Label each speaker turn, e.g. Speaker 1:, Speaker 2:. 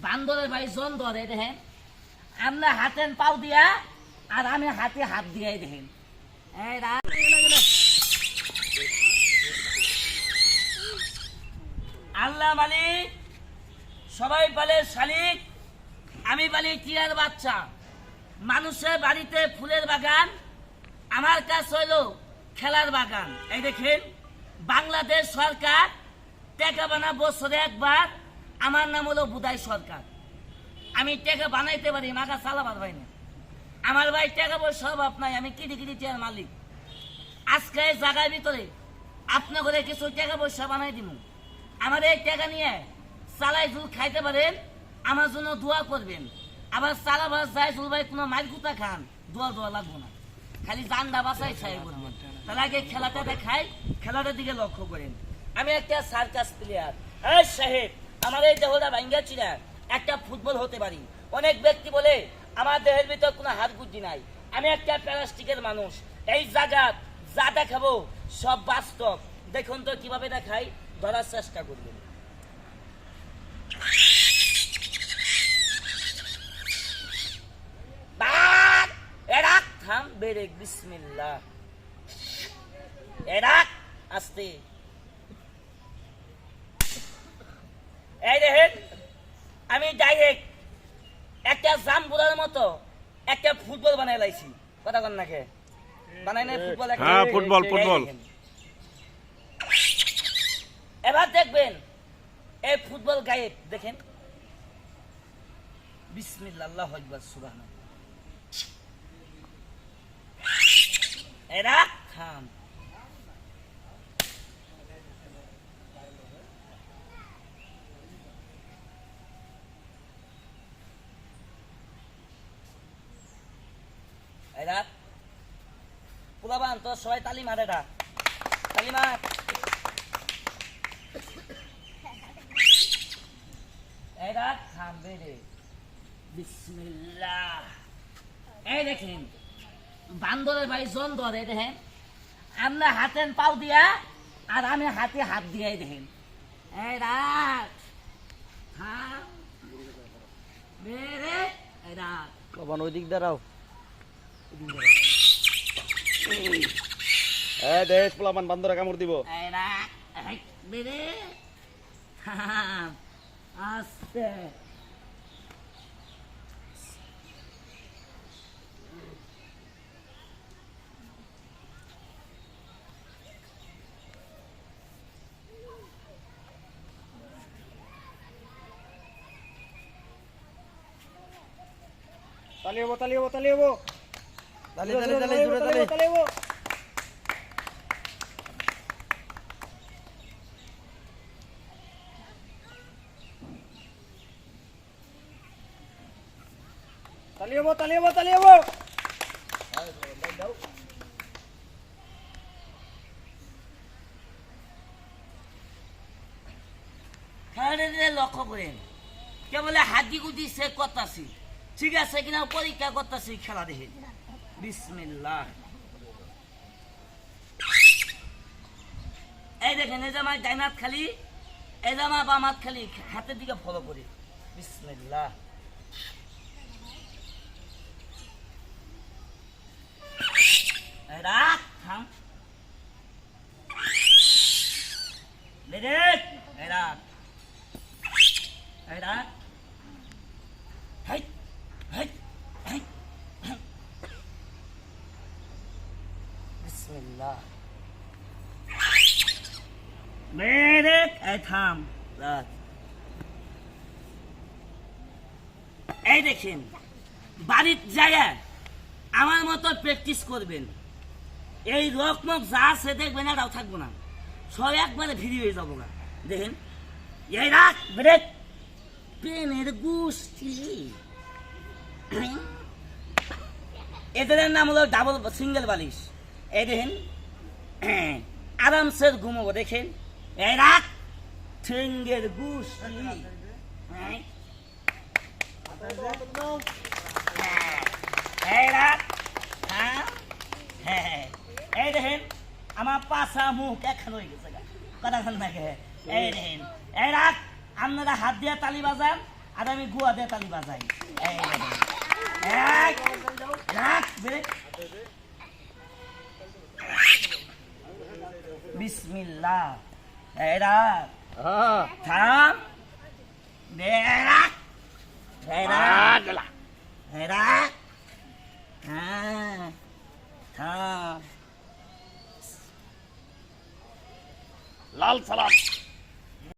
Speaker 1: বান্দরের ভাই জন ধরে দেখেন, আমরা হাতের পাও দিয়া আর আমি হাতে হাত দিয়াই দেখেন। আল্লাহ মালিক, সবাই বলে শালিক, আমি বলি টিয়ার বাচ্চা। মানুষের বাড়িতে ফুলের বাগান, আমার কাছে হইল খেলার বাগান। এই দেখেন, বাংলাদেশ সরকার টাকা বানা বছরে একবার, আমার নাম হলো বুদাই সরকার। আমি টাকা বানাইতে পারি, মাখা চালাবার হয় না। আমার ভাই টাকা পয়সা অভাব নাই, আমি কিটি কিটি টিয়ার মালিক। আজকে এই জায়গার ভিতরে আপনার ঘরে কিছু টাকা পয়সা বানাই দিব। আমার এই টাকা নিয়ে চালাই ঝুল খাইতে পারেন, আমার জন্য দোয়া করবেন। আবার চালাবার যায় ঝুল ভাই কোনো মাইল কুতা খান, দোয়া লাগবো না, খালি জানডা বাসাই ছাই বলবেন। তাহলে আগে খেলাটা দেখাই, খেলাটার দিকে লক্ষ্য করেন। আমি একটা সার্কাস প্লেয়ার। এই সাহেব, আমার এই দেহটা ভাঙ্গা চিনা একটা ফুটবল হতে পারি। অনেক ব্যক্তি বলে আমার দেহের ভিতর কোনো হাত বুদ্ধি নাই। আমি একটা প্লাস্টিকের মানুষ। এই জায়গা যা দেখাবো সব বাস্তব। দেখুন তো কিভাবে দেখাই, ধরার চেষ্টা করবেন। থাম বেরেক, বিসমিল্লাহ, এরাক আস্তে। এই দেখেন, আমি ডাইরেক্ট একটা জাম্বুরার মতো একটা ফুটবল বানাই লাইছি। কথা কন নাকি বানাই নাই ফুটবল?
Speaker 2: হ্যাঁ, ফুটবল ফুটবল।
Speaker 1: এবার দেখবেন এই ফুটবল গায়েব। দেখেন, বিসমিল্লাহ, আল্লাহু আকবার, সুবহানাল্লাহ। এরা থাম। এরা পুলাবান তো সবাই তালি মার, এটা তালি মার। এরা থামবে রে, বিসমিল্লাহ। এই দেখেন, বান্দরের ভাই জন ধরে দেখেন, আমরা হাতের পাও দিয়া আর আমি হাতে হাত দিয়াই দেখেন। এই রাত
Speaker 3: ওই দিক দাঁড়াও। দেশ পোলাপান বান্দরে কামড় দিব।
Speaker 1: আস্তে
Speaker 3: তালি হবো, তালি হবো, তালি হবো, তালি তালি তালি জোরে তালি, তালি হবো। তালি হবো, তালি হবো, তালি হবো।
Speaker 1: খেলাটা লক্ষ্য করেন, কে বলে হাতি গুটি সে করতাছি, ঠিক আছে কিনা পরীক্ষা করতেছি। খেলা দেখে বিসমিল্লাহ। এই দেখেন, এই জামায় ডাইনাত খালি, এই জামা বামাত খালি, হাতের দিকে ফলো করি। বিসমিল্লাহ। রাখ, থাম, রাখ, রাখ। বিসমিল্লাহ। থাম। এই দেখেন, বাড়ির জায়গায় আমার মতো প্র্যাকটিস করবেন। এই রকমক যা আছে দেখবেন, এটাও থাকবো না, সব একবারে ফ্রি হয়ে যাবো না। দেখেন, এই রাখ ব্রেক, পেনের গুষ্টি। এদের নাম হলো ডাবল সিঙ্গেল বালিশ। এই দেখেন, আরামসে ঘুমবো। দেখেন, এই রাখ ঠেঙ্গের গুষ্টি। এই রাখ, এই দেখেন, আমার পাশা মুখ একখান হয়ে গেছে, কথা নাকি। এই দেখেন, এই রাখ, আপনারা হাত দিয়ে তালি বাজান আর আমি গুয়া দিয়ে তালি বাজাই এই দেখেন। এক, রাখ, ব্রেক। বিসমিল্লাহ এই রাখ
Speaker 3: হ্যাঁ
Speaker 1: থাম বেরাক বেরাক বেরাক হ্যাঁ থাম
Speaker 3: লাল সালাম